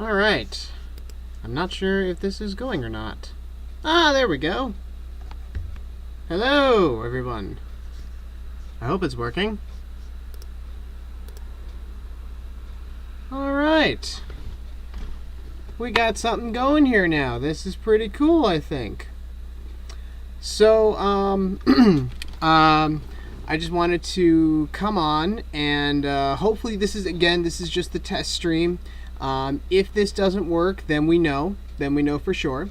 Alright. I'm not sure if this is going or not. Ah, there we go. Hello, everyone. I hope it's working. Alright. We got something going here now. This is pretty cool, I think. So, I just wanted to come on and hopefully this is just the test stream. If this doesn't work, then we know for sure.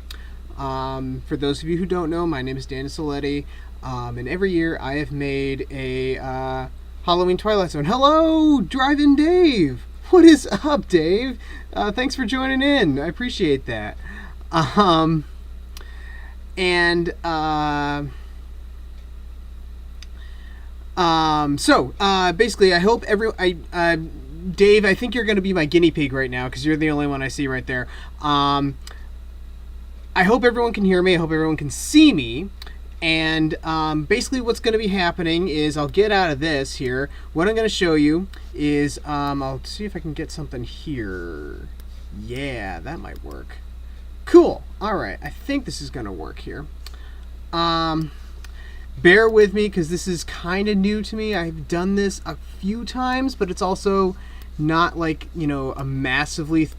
For those of you who don't know, my name is Dan Soletti, and every year I have made a Halloween Twilight Zone. Hello, Drive-In Dave! What is up, Dave? Thanks for joining in. I appreciate that. Basically, I hope Dave, I think you're going to be my guinea pig right now because you're the only one I see right there. I hope everyone can hear me. I hope everyone can see me. And basically what's going to be happening is I'll get out of this here. What I'm going to show you is I'll see if I can get something here. Yeah, that might work. Cool. All right. I think this is going to work here. Bear with me because this is kind of new to me. I've done this a few times, but it's also not like, a massively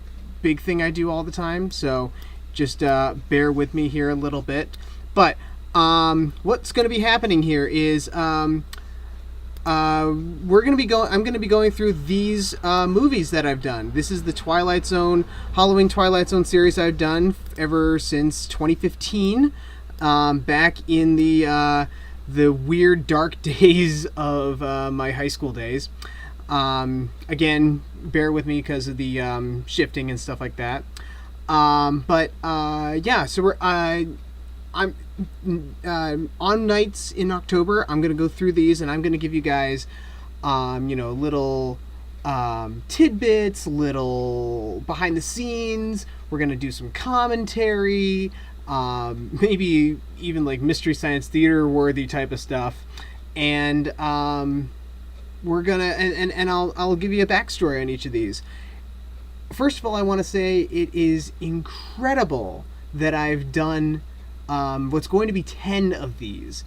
big thing I do all the time. So just bear with me here a little bit. But what's going to be happening here is I'm going to be going through these movies that I've done. This is the Twilight Zone, Halloween Twilight Zone series I've done ever since 2015, back in the weird dark days of my high school days. Again, bear with me because of the shifting and stuff like that. So I'm on nights in October. I'm gonna go through these and I'm gonna give you guys, little tidbits, little behind the scenes. We're gonna do some commentary, maybe even like Mystery Science Theater worthy type of stuff, and we're gonna and I'll give you a backstory on each of these. First of all, I want to say it is incredible that I've done what's going to be 10 of these.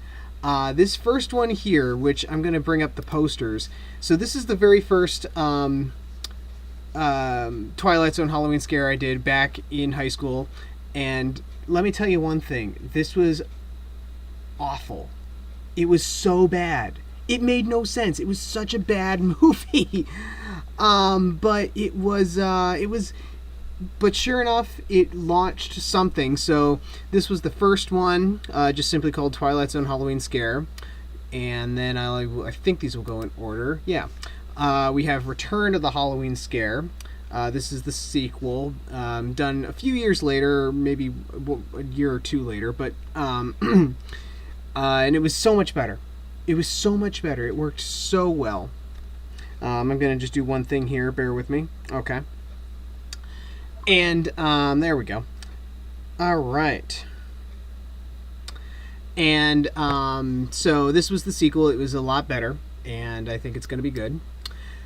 This first one here, which I'm going to bring up the posters. So this is the very first Twilight Zone Halloween scare I did back in high school. And let me tell you one thing. This was awful. It was so bad. It made no sense. It was such a bad movie. But it was... But sure enough, it launched something. So this was the first one, just simply called Twilight Zone Halloween Scare. And then I think these will go in order. Yeah. We have Return of the Halloween Scare. This is the sequel, done a few years later, maybe a year or two later. But and it was so much better. It was so much better. It worked so well. I'm going to just do one thing here. Bear with me. Okay. And there we go. All right. And so this was the sequel. It was a lot better, and I think it's going to be good.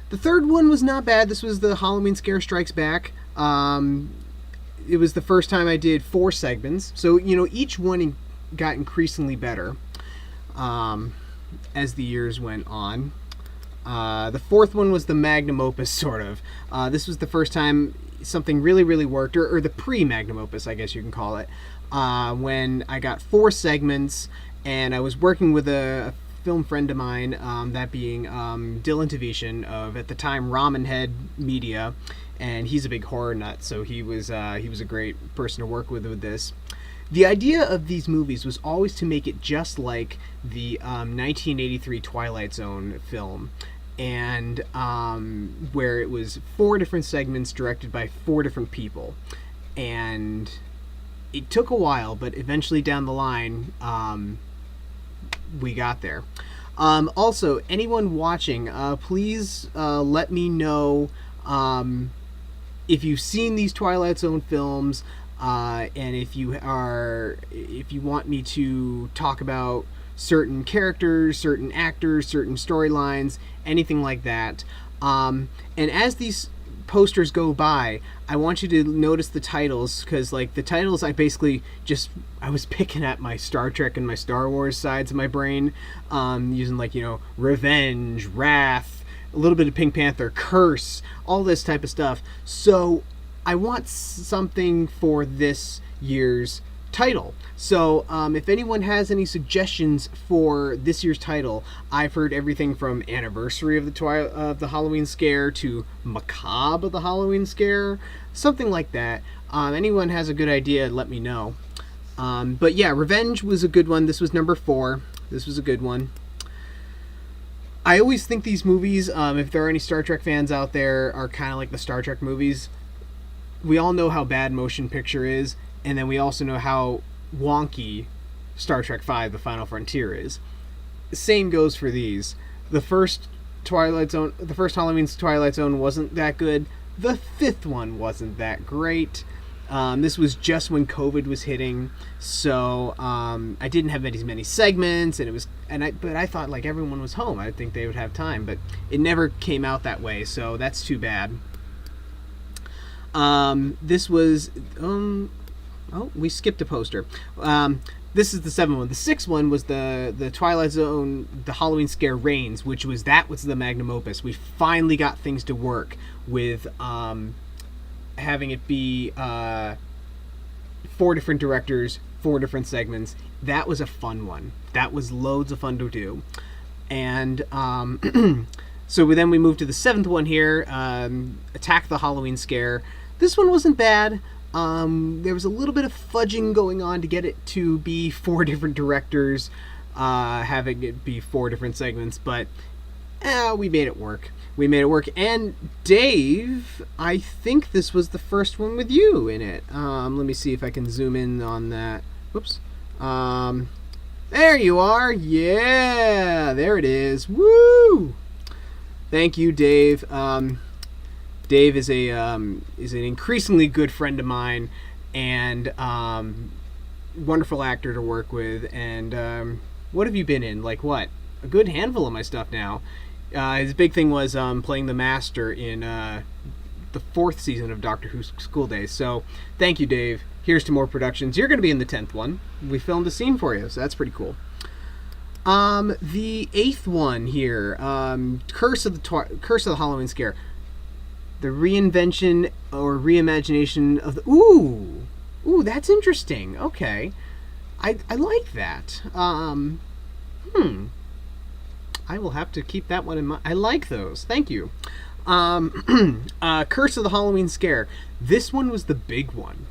The third one was not bad. This was the Halloween Scare Strikes Back. It was the first time I did 4 segments. So, each one got increasingly better as the years went on. The fourth one was the magnum opus, sort of. This was the first time something really, really worked, or the pre-magnum opus, I guess you can call it, when I got 4 segments, and I was working with a film friend of mine, that being Dylan Tavishan of, at the time, Ramen Head Media, and he's a big horror nut, so he was a great person to work with this. The idea of these movies was always to make it just like the 1983 Twilight Zone film, and where it was 4 different segments directed by 4 different people. And it took a while, but eventually down the line, we got there. Also, anyone watching, please let me know if you've seen these Twilight Zone films, and if you want me to talk about certain characters, certain actors, certain storylines, anything like that. And as these posters go by, I want you to notice the titles, because like the titles, I was picking at my Star Trek and my Star Wars sides of my brain, using like, Revenge, Wrath, a little bit of Pink Panther, Curse, all this type of stuff. So I want something for this year's title. So if anyone has any suggestions for this year's title, I've heard everything from Anniversary of the Halloween Scare to Macabre of the Halloween Scare, something like that. Anyone has a good idea, let me know. But yeah, Revenge was a good one. This was number 4. This was a good one. I always think these movies, if there are any Star Trek fans out there, are kind of like the Star Trek movies. We all know how bad Motion Picture is, and then we also know how wonky Star Trek V, The Final Frontier is. Same goes for these. The first Halloween's Twilight Zone wasn't that good. The 5th one wasn't that great. This was just when COVID was hitting, so I didn't have as many segments, but I thought like everyone was home. I think they would have time, but it never came out that way, so that's too bad. This was we skipped a poster. This is the 7th one. The 6th one was the Twilight Zone, the Halloween Scare Reigns, which was the magnum opus. We finally got things to work with having it be 4 different directors, 4 different segments. That was a fun one. That was loads of fun to do. And so then we moved to the 7th one here, Attack the Halloween Scare. This one wasn't bad. There was a little bit of fudging going on to get it to be 4 different directors, having it be 4 different segments, but we made it work. And Dave, I think this was the first one with you in it. Let me see if I can zoom in on that. Whoops. There you are. Yeah, there it is. Woo! Thank you, Dave. Dave is an increasingly good friend of mine, and wonderful actor to work with. And what have you been in? Like what? A good handful of my stuff now. His big thing was playing the Master in the 4th season of Doctor Who School Days. So thank you, Dave. Here's to more productions. You're going to be in the 10th one. We filmed a scene for you, so that's pretty cool. The 8th one here, Curse of the Halloween Scare. The reinvention or reimagination of the... Ooh, that's interesting. Okay. I like that. I will have to keep that one in mind. I like those. Thank you. Curse of the Halloween Scare. This one was the big one.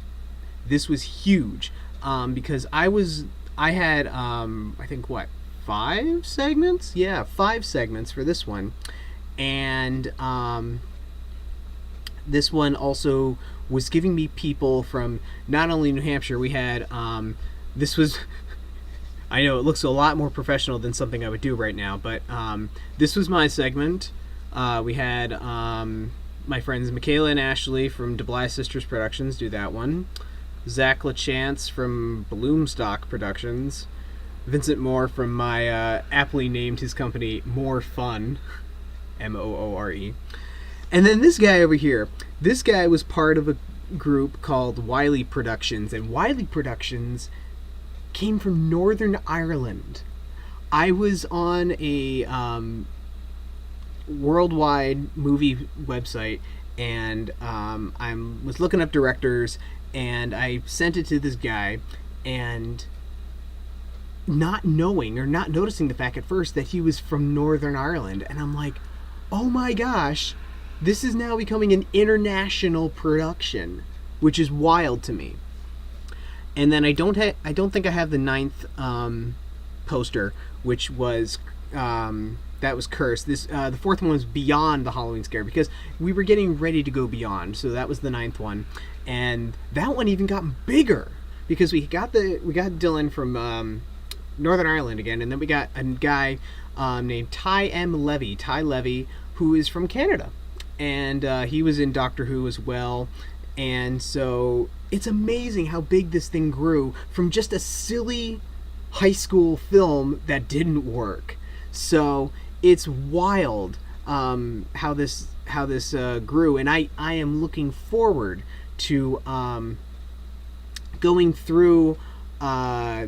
This was huge. Because I had, I think, 5 segments? Yeah, 5 segments for this one. And, this one also was giving me people from not only New Hampshire. We had, this was... I know it looks a lot more professional than something I would do right now, but this was my segment. We had my friends Michaela and Ashley from DeBly Sisters Productions do that one. Zach LaChance from Bloomstock Productions. Vincent Moore from my aptly named his company More Fun, Moore. And then this guy over here. This guy was part of a group called Wiley Productions, and Wiley Productions came from Northern Ireland. I was on a worldwide movie website, and I was looking up directors, and I sent it to this guy, and not knowing or not noticing the fact at first that he was from Northern Ireland, and I'm like, oh my gosh, this is now becoming an international production, which is wild to me. And then I don't think I have the 9th poster, which was that was Curse. This the 4th one was Beyond the Halloween Scare, because we were getting ready to go beyond. So that was the 9th one, and that one even got bigger because we got Dylan from Northern Ireland again, and then we got a guy named Ty Levy, who is from Canada, and he was in Doctor Who as well. And so it's amazing how big this thing grew from just a silly high school film that didn't work. So it's wild how this grew, and I am looking forward to going through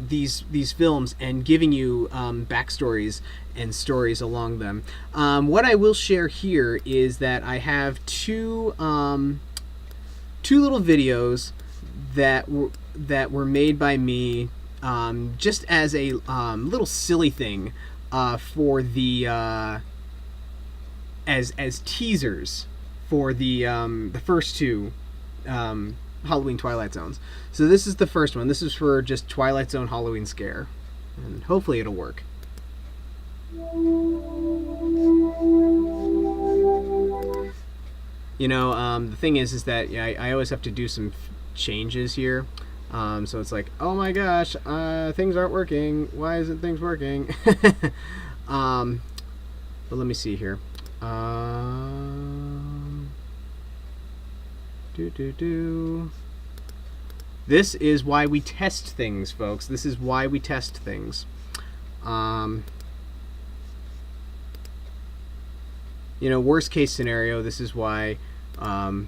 these films and giving you backstories and stories along them. What I will share here is that I have two little videos that were made by me just as a little silly thing for the as teasers for the first two Halloween Twilight Zones. So this is the first one. This is for just Twilight Zone Halloween Scare, and hopefully it'll work. You know, the thing is that I always have to do some changes here. So it's like, oh my gosh, things aren't working. Why isn't things working? But let me see here. This is why we test things, folks. This is why we test things. You know, worst case scenario, this is why we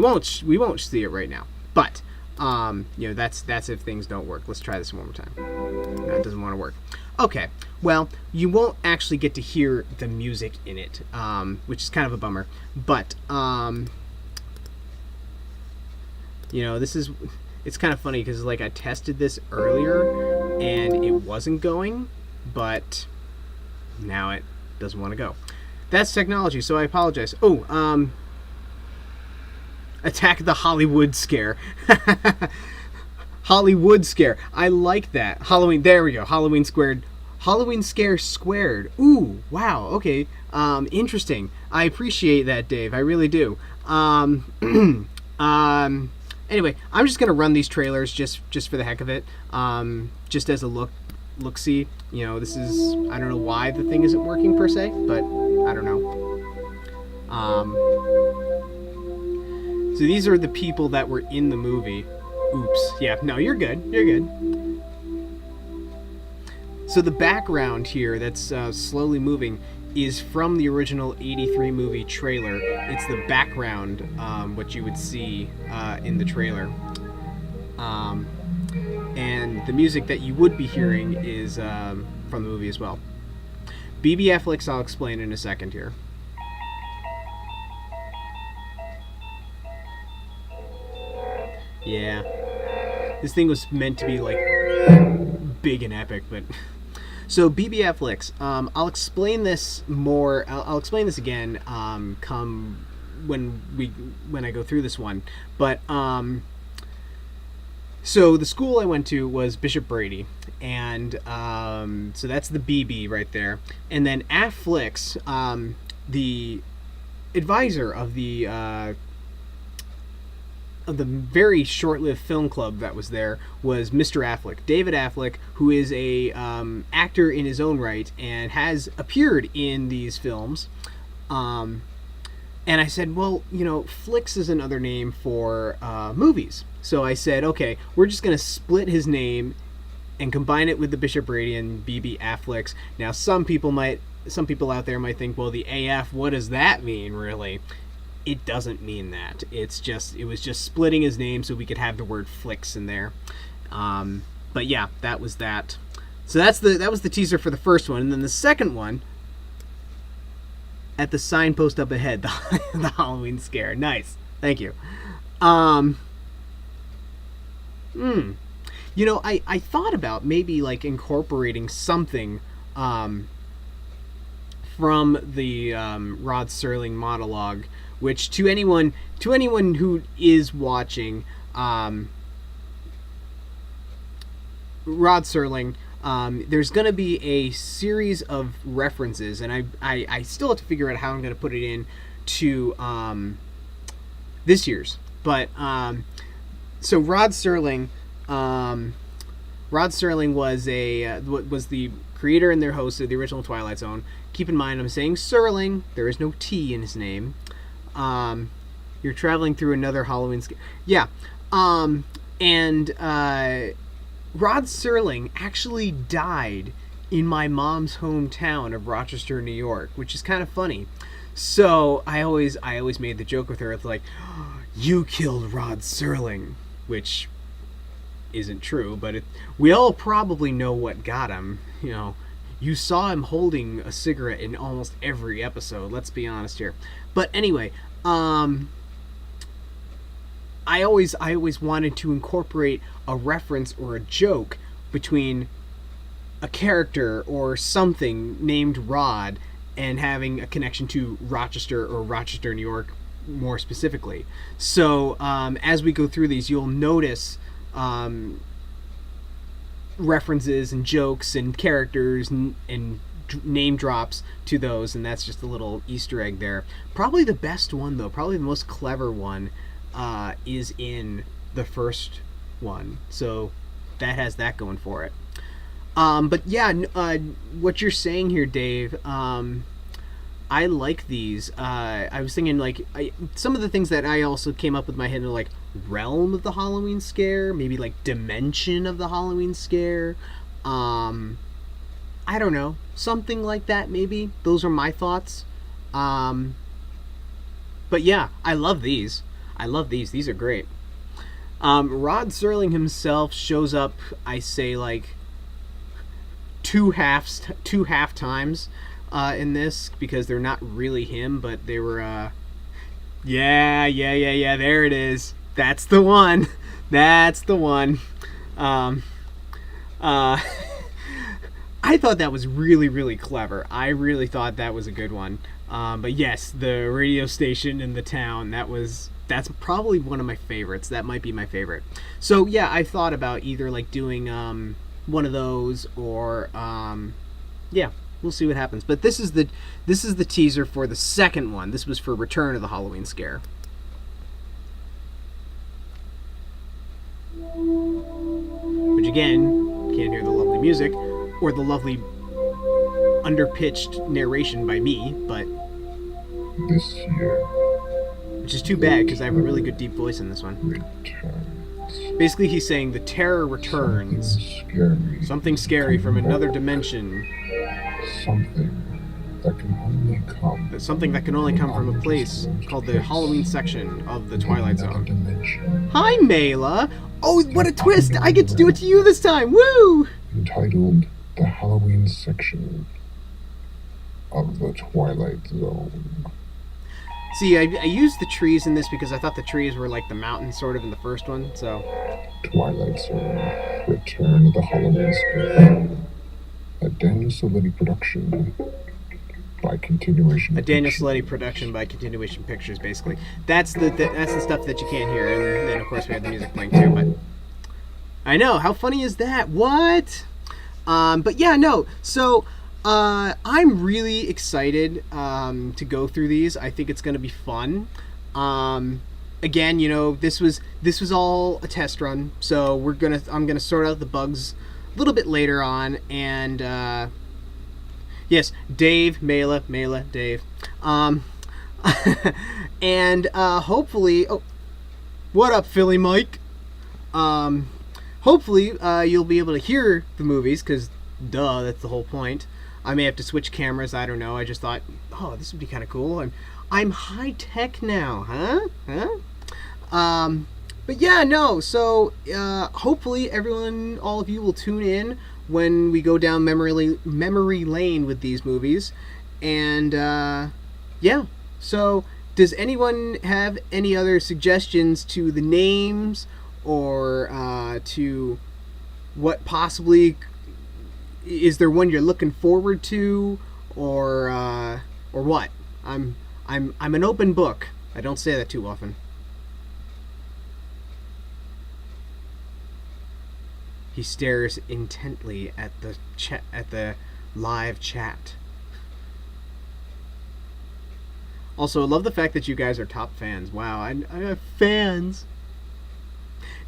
won't see it right now. But you know, that's if things don't work. Let's try this one more time. No, it doesn't want to work. Okay, well, you won't actually get to hear the music in it, which is kind of a bummer. But you know, it's kind of funny because like I tested this earlier and it wasn't going, but now it doesn't want to go. That's technology, so I apologize. Oh, Attack the Hollywood Scare. Hollywood Scare. I like that. Halloween. There we go. Halloween Squared. Halloween Scare Squared. Ooh, wow. Okay. Interesting. I appreciate that, Dave. I really do. Anyway, I'm just gonna run these trailers just for the heck of it. Just as a look-see. You know, this is, I don't know why the thing isn't working per se, but I don't know. So these are the people that were in the movie. Oops. Yeah, no, you're good. You're good. So the background here that's slowly moving is from the original 83 movie trailer. It's the background, what you would see in the trailer. And the music that you would be hearing is from the movie as well. BB I'll explain in a second here. Yeah. This thing was meant to be like big and epic, but so BB I'll explain this more. I'll explain this again come when I go through this one. But so the school I went to was Bishop Brady, and so that's the BB right there. And then Affleck's, the advisor of the very short-lived film club that was there was Mr. Affleck, David Affleck, who is a actor in his own right and has appeared in these films. And I said, well, you know, Flicks is another name for movies. So I said, okay, we're just going to split his name and combine it with the Bishop Brady and BB Affleck's. Now, some people out there might think, well, the AF, what does that mean, really? It doesn't mean that. It was just splitting his name so we could have the word Flicks in there. But yeah, that was that. So that was the teaser for the first one, and then the second one, at the signpost up ahead, the Halloween Scare. Nice, thank you. You know, I thought about maybe like incorporating something from the Rod Serling monologue, which to anyone who is watching, Rod Serling, there's going to be a series of references, and I still have to figure out how I'm going to put it in to this year's. But so Rod Serling was the creator and their host of the original Twilight Zone. Keep in mind, I'm saying Serling. There is no T in his name. You're traveling through another Halloween. Yeah. And Rod Serling actually died in my mom's hometown of Rochester, New York, which is kind of funny. So I always made the joke with her. It's like, you killed Rod Serling, which isn't true, but we all probably know what got him. You saw him holding a cigarette in almost every episode. Let's be honest here. But anyway, I always wanted to incorporate a reference or a joke between a character or something named Rod and having a connection to Rochester or Rochester, New York, more specifically. So as we go through these, you'll notice references and jokes and characters and name drops to those, and that's just a little Easter egg there. Probably the best one, though, probably the most clever one, is in the first one. So that has that going for it. But yeah, what you're saying here, Dave, I like these. I was thinking, like, some of the things that I also came up with in my head are like realm of the Halloween scare, maybe like dimension of the Halloween scare. I don't know, something like that maybe. Those are my thoughts. But yeah, I love these. These are great. Rod Serling himself shows up, I say, like two half times in this, because they're not really him, but they were yeah, there it is. That's the one. I thought that was really, really clever. I really thought that was a good one. But yes, the radio station in the town, that's probably one of my favorites. That might be my favorite. So yeah, I thought about either like doing one of those, or yeah, we'll see what happens. But this is the teaser for the second one. This was for Return of the Halloween Scare. Which again, can't hear the lovely music or the lovely underpitched narration by me, but this year, which is too bad because I have a really good deep voice in this one. Returns. Basically, he's saying the terror returns. Something scary from another dimension. Something that can only come from a place called the Halloween section of the Twilight Zone. Hi, Mela! Oh, what a twist! I get to do it to you this time! Woo! Entitled The Halloween Section of the Twilight Zone. See, I used the trees in this because I thought the trees were like the mountain sort of in the first one, so... Twilight Zone, Return of the Halloween Scare. A Daniel Soletti production by Continuation A Daniel Pictures. Soletti production by Continuation Pictures, basically. That's the stuff that you can't hear, and then of course we have the music playing too, but... I know, how funny is that? What? But yeah, no, so... I'm really excited to go through these. I think it's going to be fun. Again, this was all a test run, so I'm gonna sort out the bugs a little bit later on. And yes, Dave, Mela, Dave, and hopefully, oh, what up, Philly Mike? Hopefully, you'll be able to hear the movies, because duh, that's the whole point. I may have to switch cameras, I don't know. I just thought, oh, this would be kind of cool. I'm high tech now, huh? But yeah, no. So hopefully all of you will tune in when we go down memory lane with these movies. And yeah. So does anyone have any other suggestions to the names, or to what possibly? Is there one you're looking forward to, or what? I'm an open book. I don't say that too often. He stares intently at the live chat. Also, I love the fact that you guys are top fans. Wow, I have fans.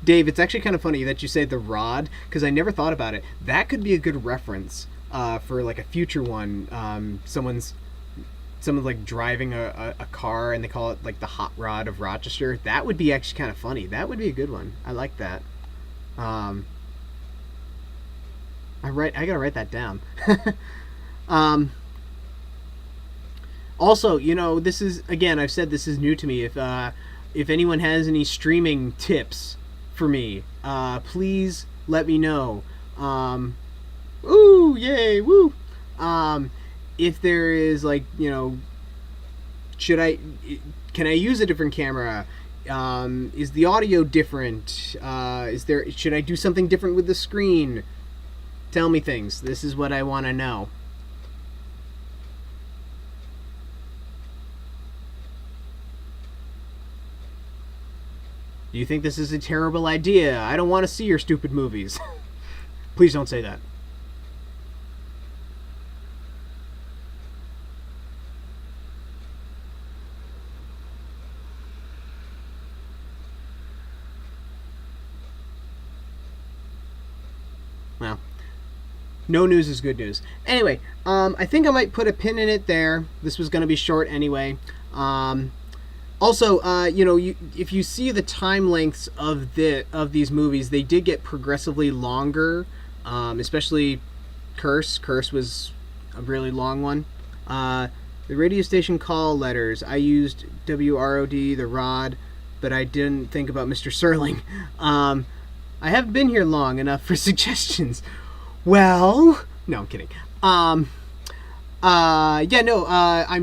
Dave, it's actually kind of funny that you say the rod, because I never thought about it. That could be a good reference for like a future one. Someone's like driving a car and they call it like the hot rod of Rochester. That would be actually kind of funny. That would be a good one. I like that. I gotta write that down. Also, this is, again, I've said this is new to me. If anyone has any streaming tips for me, please let me know. Ooh, yay, woo. If there is, like, should I can I use a different camera? Is the audio different? Should I do something different with the screen? Tell me things. This is what I want to know. Do you think this is a terrible idea? I don't want to see your stupid movies. Please don't say that. Well, no news is good news. Anyway, I think I might put a pin in it there. This was going to be short anyway. Also, if you see the time lengths of these movies, they did get progressively longer. Especially Curse. Curse was a really long one. The radio station call letters. I used WROD, the Rod, but I didn't think about Mr. Serling. I haven't been here long enough for suggestions. Well, no, I'm kidding. I'm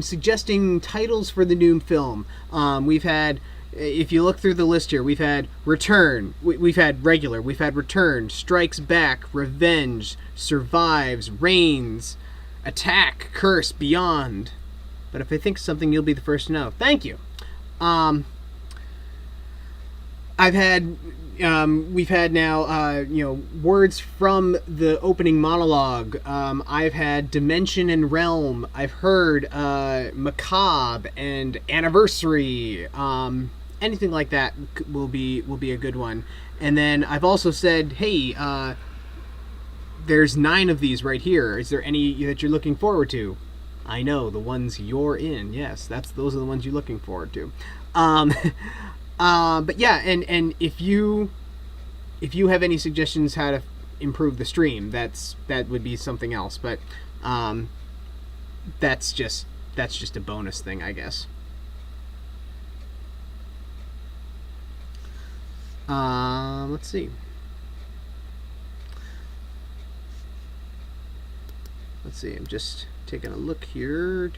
suggesting titles for the new film. We've had, if you look through the list here, we've had Return, we've had Regular, we've had Return, Strikes Back, Revenge, Survives, Reigns, Attack, Curse, Beyond. But if I think something, you'll be the first to know. Thank you. We've had now, words from the opening monologue. I've had Dimension and Realm. I've heard Macabre and Anniversary. Anything like that will be a good one. And then I've also said, hey, there's 9 of these right here. Is there any that you're looking forward to? I know, the ones you're in. Yes, those are the ones you're looking forward to. But yeah, and if you have any suggestions how to improve the stream, that would be something else. But that's just a bonus thing, I guess. Let's see. I'm just taking a look here.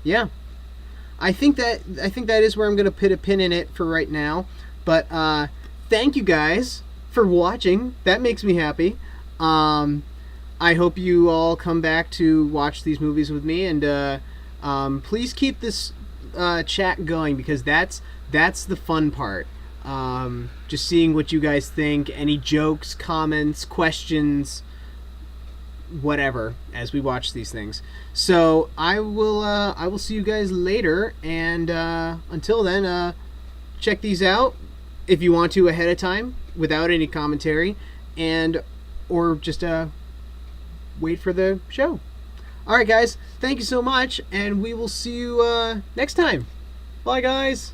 Yeah, I think that is where I'm going to put a pin in it for right now. But thank you guys for watching. That makes me happy. I hope you all come back to watch these movies with me, and please keep this chat going, because that's the fun part. Just seeing what you guys think, any jokes, comments, questions, whatever, as we watch these things. So I will see you guys later, and until then, check these out if you want to ahead of time without any commentary, or just wait for the show. Alright guys, thank you so much, and we will see you next time. Bye guys.